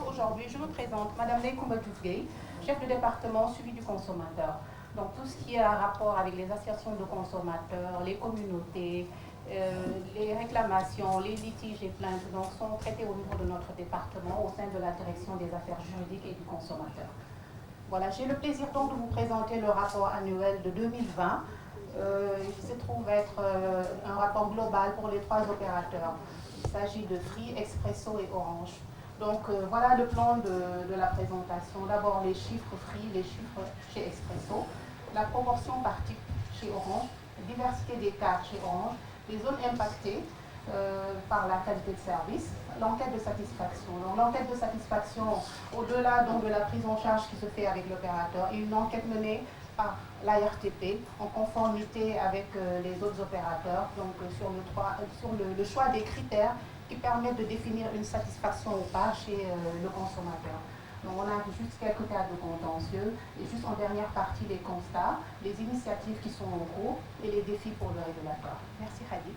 Aujourd'hui, je me présente Madame Neykoumba Diouf-Gueye, chef de département suivi du consommateur. Donc tout ce qui est en rapport avec les associations de consommateurs, les communautés, les réclamations, les litiges et plaintes donc, sont traités au niveau de notre département au sein de la direction des affaires juridiques et du consommateur. Voilà, j'ai le plaisir donc de vous présenter le rapport annuel de 2020. Il se trouve être un rapport global pour les 3 opérateurs. Il s'agit de Free, Expresso et Orange. Donc voilà le plan de la présentation. D'abord les chiffres Free, les chiffres chez Expresso, la proportion par type chez Orange, diversité des cas chez Orange, les zones impactées par la qualité de service, l'enquête de satisfaction. Donc l'enquête de satisfaction, au-delà donc de la prise en charge qui se fait avec l'opérateur, et une enquête menée par l'ARTP en conformité avec les autres opérateurs, donc sur le choix des critères qui permettent de définir une satisfaction ou pas chez le consommateur. Donc on a juste quelques cas de contentieux et juste en dernière partie les constats, les initiatives qui sont en cours et les défis pour le régulateur. Merci Khadi.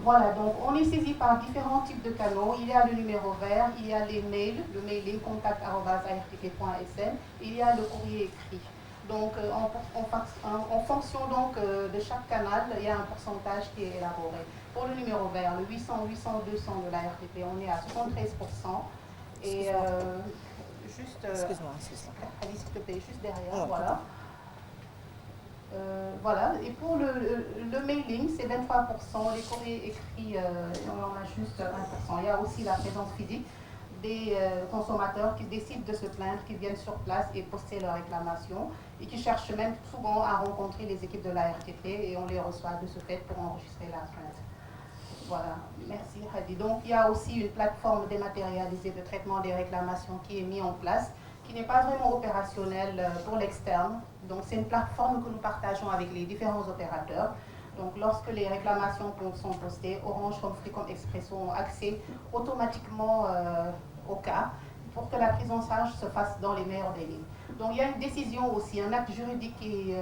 Voilà, donc on est saisi par différents types de canaux. Il y a le numéro vert, il y a les mails, le mailing contact@artp.sn, il y a le courrier écrit. Donc en fonction donc, de chaque canal, il y a un pourcentage qui est élaboré. Pour le numéro vert, le 800, 800, 200 de la RTP, on est à 73%. Et juste... Excuse-moi. Allez, s'il te plaît, juste derrière, voilà. Voilà, et pour le mailing, c'est 23%, les courriers écrits, on en a juste 1%. Il y a aussi la présence physique des consommateurs qui décident de se plaindre, qui viennent sur place et poster leurs réclamations et qui cherchent même souvent à rencontrer les équipes de la RTP et on les reçoit de ce fait pour enregistrer la plainte. Voilà, merci Hadi. Donc il y a aussi une plateforme dématérialisée de traitement des réclamations qui est mise en place, qui n'est pas vraiment opérationnelle pour l'externe. Donc c'est une plateforme que nous partageons avec les différents opérateurs. Donc lorsque les réclamations sont postées, Orange, comme Free, comme Expresso ont accès automatiquement au cas pour que la prise en charge se fasse dans les meilleurs délais. Donc il y a une décision aussi, un acte juridique qui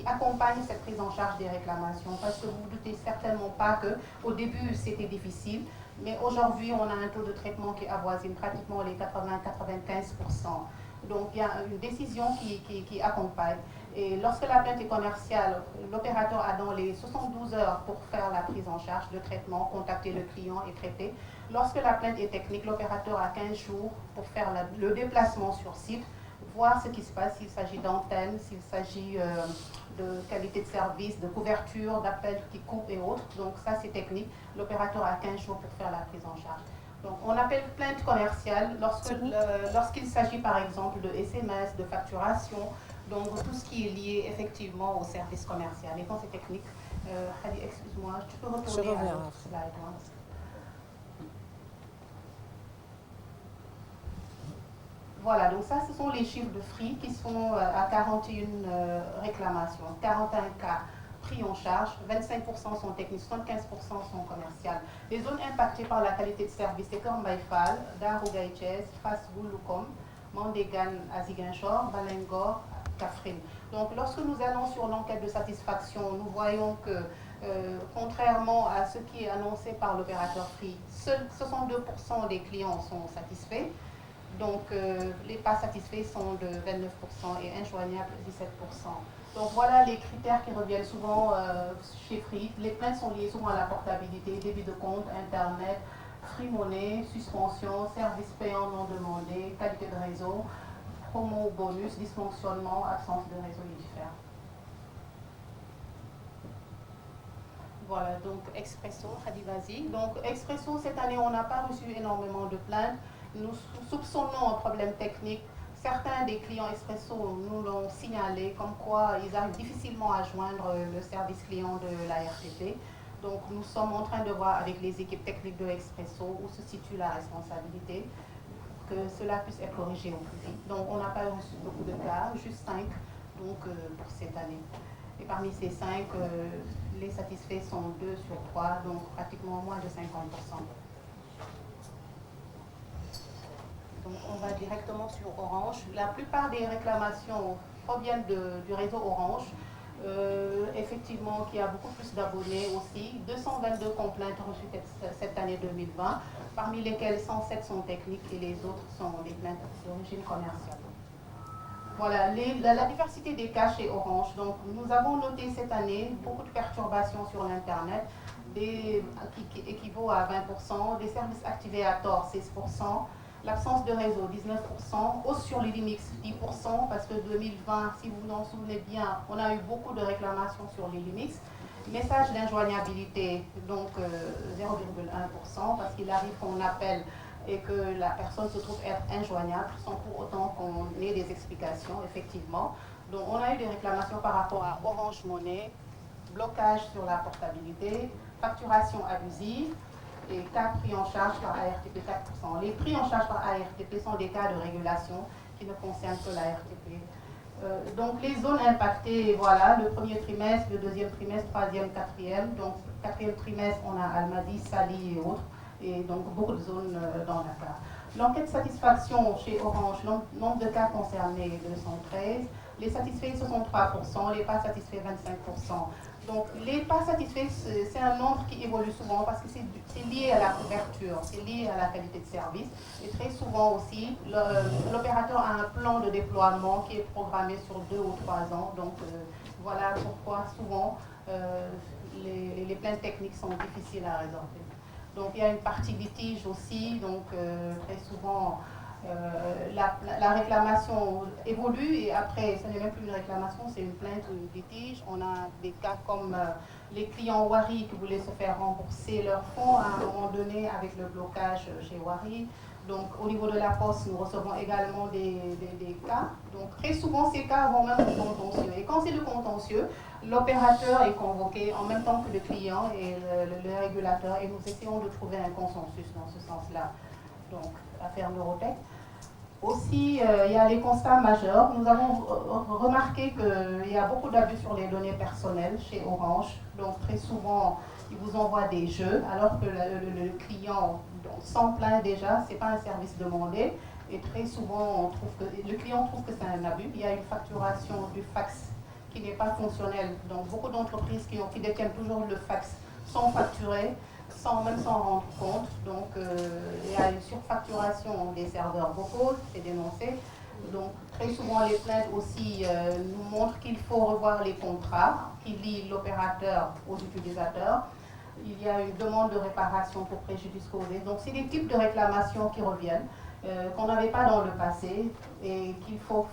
accompagne cette prise en charge des réclamations, parce que vous ne vous doutez certainement pas qu'au début c'était difficile, mais aujourd'hui on a un taux de traitement qui avoisine pratiquement les 80-95%. Donc il y a une décision qui accompagne. Et lorsque la plainte est commerciale, l'opérateur a dans les 72 heures pour faire la prise en charge de traitement, contacter le client et traiter. Lorsque la plainte est technique, l'opérateur a 15 jours pour faire le déplacement sur site, voir ce qui se passe, s'il s'agit d'antenne, s'il s'agit de qualité de service, de couverture, d'appels qui coupent et autres. Donc ça c'est technique. L'opérateur a 15 jours pour faire la prise en charge. Donc on appelle plainte commerciale lorsqu'il s'agit par exemple de SMS, de facturation, donc tout ce qui est lié effectivement au service commercial. Et quand c'est technique, Khadi, excuse-moi, tu peux retourner à l'autre slide. Voilà, donc ça, ce sont les chiffres de Free qui sont à 41 réclamations, 41 cas pris en charge, 25% sont techniques, 75% sont commerciales. Les zones impactées par la qualité de service, c'est comme Baïfal, Darou Gaïthez, Fas Gouloukom, Mandégan, Aziguinchor, Balengor, Kafrine. Donc lorsque nous allons sur l'enquête de satisfaction, nous voyons que contrairement à ce qui est annoncé par l'opérateur Free, seuls 62% des clients sont satisfaits. Donc les pas satisfaits sont de 29% et injoignables 17%. Donc voilà les critères qui reviennent souvent chez Free. Les plaintes sont liées souvent à la portabilité, débit de compte, Internet, Free Money, suspension, service payant non demandé, qualité de réseau, promo ou bonus, dysfonctionnement, absence de réseau diffère. Voilà, donc Expresso, Khadi Vazi. Donc Expresso, cette année, on n'a pas reçu énormément de plaintes. Nous soupçonnons un problème technique. Certains des clients Expresso nous l'ont signalé, comme quoi ils arrivent difficilement à joindre le service client de la RTP. Donc nous sommes en train de voir avec les équipes techniques de Expresso où se situe la responsabilité, que cela puisse être corrigé au plus vite. Donc on n'a pas reçu beaucoup de cas, juste 5 donc, pour cette année. Et parmi ces 5, les satisfaits sont 2 sur 3, donc pratiquement moins de 50%. Donc on va directement sur Orange. La plupart des réclamations proviennent du réseau Orange. Effectivement, qui a beaucoup plus d'abonnés aussi. 222 complaintes reçues cette année 2020, parmi lesquelles 107 sont techniques et les autres sont des plaintes d'origine commerciale. Voilà, la diversité des cas chez Orange. Donc, nous avons noté cette année beaucoup de perturbations sur l'Internet, qui équivaut à 20%, des services activés à tort, 16%, l'absence de réseau, 19%, hausse sur les Linux, 10%, parce que 2020, si vous vous en souvenez bien, on a eu beaucoup de réclamations sur les Linux. Message d'injoignabilité, donc 0,1%, parce qu'il arrive qu'on appelle et que la personne se trouve être injoignable sans pour autant qu'on ait des explications, effectivement. Donc on a eu des réclamations par rapport à Orange Money, blocage sur la portabilité, facturation abusive et cas pris en charge par ARTP 4%. Les prix en charge par ARTP sont des cas de régulation qui ne concernent que l'ARTP. Donc les zones impactées, voilà, le premier trimestre, le deuxième trimestre, troisième, quatrième. Donc quatrième trimestre, on a Almadies, Sali et autres. Et donc beaucoup de zones dans Dakar. L'enquête satisfaction chez Orange, nombre de cas concernés 213, les satisfaits 63%, les pas satisfaits 25%. Donc les pas satisfaits, c'est un nombre qui évolue souvent parce que c'est lié à la couverture, c'est lié à la qualité de service. Et très souvent aussi, l'opérateur a un plan de déploiement qui est programmé sur 2 ou 3 ans. Donc voilà pourquoi souvent les plaintes techniques sont difficiles à résorber. Donc il y a une partie litige aussi, donc très souvent la réclamation évolue et après, ce n'est même plus une réclamation, c'est une plainte ou une litige. On a des cas comme les clients Wari qui voulaient se faire rembourser leurs fonds à un moment donné avec le blocage chez Wari. Donc au niveau de la Poste, nous recevons également des cas. Donc très souvent, ces cas vont même au contentieux. Et quand c'est le contentieux, l'opérateur est convoqué en même temps que le client et le régulateur et nous essayons de trouver un consensus dans ce sens-là. Donc, affaire Neurotech. Aussi, il y a les constats majeurs. Nous avons remarqué qu'il y a beaucoup d'abus sur les données personnelles chez Orange. Donc, très souvent, ils vous envoient des jeux, alors que le client s'en plaint déjà, ce n'est pas un service demandé. Et très souvent, le client trouve que c'est un abus. Il y a une facturation du fax qui n'est pas fonctionnelle. Donc, beaucoup d'entreprises qui détiennent toujours le fax sont facturées sans même s'en rendre compte. Donc, il y a une surfacturation des serveurs vocaux, c'est dénoncé. Donc, très souvent, les plaintes aussi nous montrent qu'il faut revoir les contrats qui lient l'opérateur aux utilisateurs. Il y a une demande de réparation pour préjudice causé. Donc, c'est des types de réclamations qui reviennent, qu'on n'avait pas dans le passé et qu'il faut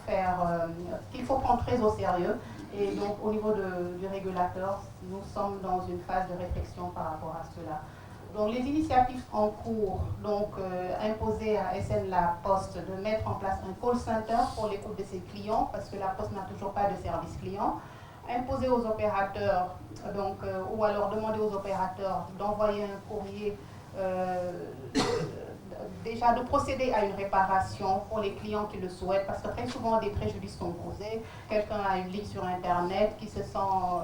prendre très au sérieux. Et donc, au niveau du régulateur, nous sommes dans une phase de réflexion par rapport à cela. Donc, les initiatives en cours, donc imposer à SN La Poste de mettre en place un call center pour l'écoute de ses clients, parce que La Poste n'a toujours pas de service client. Imposer aux opérateurs, donc, ou alors demander aux opérateurs d'envoyer un courrier, déjà de procéder à une réparation pour les clients qui le souhaitent, parce que très souvent des préjudices sont causés. Quelqu'un a une ligne sur Internet qui se sent,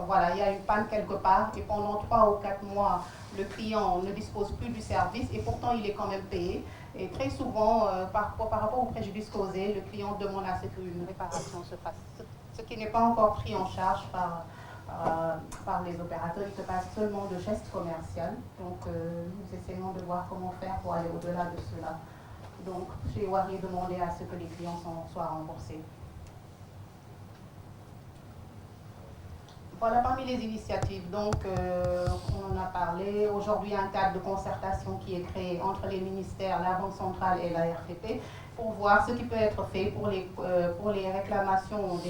voilà, il y a une panne quelque part, et pendant 3 ou 4 mois, le client ne dispose plus du service, et pourtant il est quand même payé. Et très souvent, par rapport aux préjudices causés, le client demande à ce qu'une réparation se fasse, ce qui n'est pas encore pris en charge par les opérateurs. Il se passe seulement de gestes commerciaux. Donc, nous essayons de voir comment faire pour aller au-delà de cela. Donc, chez Wari, demander à ce que les clients soient remboursés. Voilà, parmi les initiatives, donc, on en a parlé. Aujourd'hui, un cadre de concertation qui est créé entre les ministères, la Banque centrale et la RTP pour voir ce qui peut être fait pour les réclamations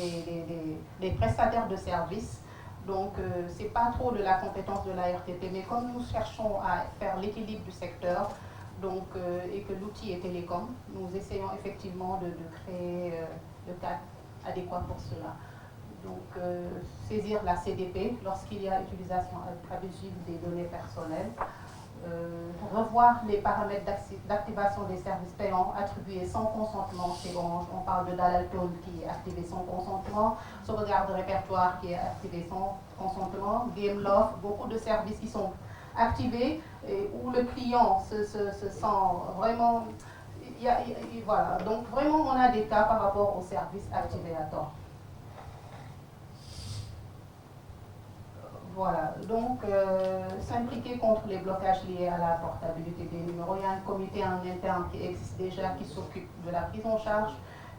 des prestataires de services. Donc, ce n'est pas trop de la compétence de la RTP, mais comme nous cherchons à faire l'équilibre du secteur, donc, et que l'outil est télécom, nous essayons effectivement de créer le cadre adéquat pour cela. Donc, saisir la CDP lorsqu'il y a utilisation abusive des données personnelles, revoir les paramètres d'activation des services payants attribués sans consentement chez Orange. On parle de Dalaltone qui est activé sans consentement, sauvegarde de répertoire qui est activé sans consentement, Gameloft, beaucoup de services qui sont activés et où le client se sent vraiment... voilà. Donc vraiment on a des cas par rapport aux services activés à tort. Voilà, donc s'impliquer contre les blocages liés à la portabilité des numéros. Il y a un comité en interne qui existe déjà, qui s'occupe de la prise en charge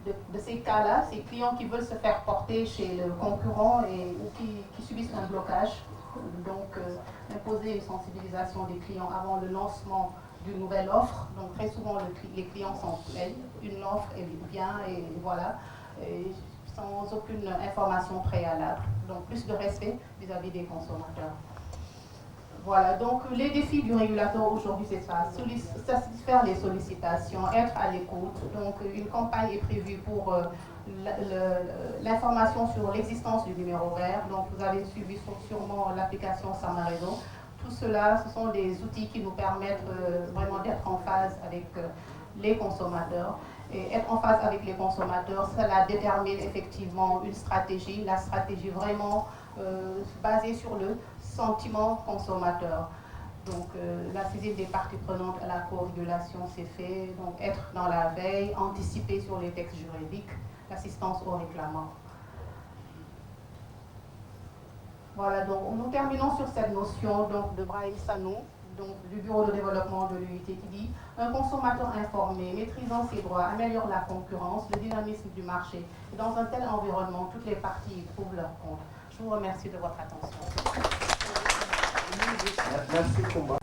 de ces cas-là, ces clients qui veulent se faire porter chez le concurrent ou qui subissent un blocage. Donc imposer une sensibilisation des clients avant le lancement d'une nouvelle offre. Donc très souvent les clients s'en plaignent, une offre est bien et voilà. Et sans aucune information préalable. Donc plus de respect vis-à-vis des consommateurs. Voilà, donc les défis du régulateur aujourd'hui, c'est ça, satisfaire les sollicitations, être à l'écoute. Donc une campagne est prévue pour l'information sur l'existence du numéro vert. Donc vous avez suivi sûrement l'application Samaredo. Tout cela, ce sont des outils qui nous permettent vraiment d'être en phase avec les consommateurs. Et être en phase avec les consommateurs, cela détermine effectivement une stratégie, la stratégie vraiment basée sur le sentiment consommateur. Donc la saisine des parties prenantes à la co-régulation s'est fait, donc être dans la veille, anticiper sur les textes juridiques, l'assistance aux réclamants. Voilà, donc nous terminons sur cette notion donc, de Brahim Sanou, donc, du Bureau de développement de l'UIT qui dit « Un consommateur informé, maîtrisant ses droits, améliore la concurrence, le dynamisme du marché. Et dans un tel environnement, toutes les parties y trouvent leur compte. » Je vous remercie de votre attention. Merci, Comba.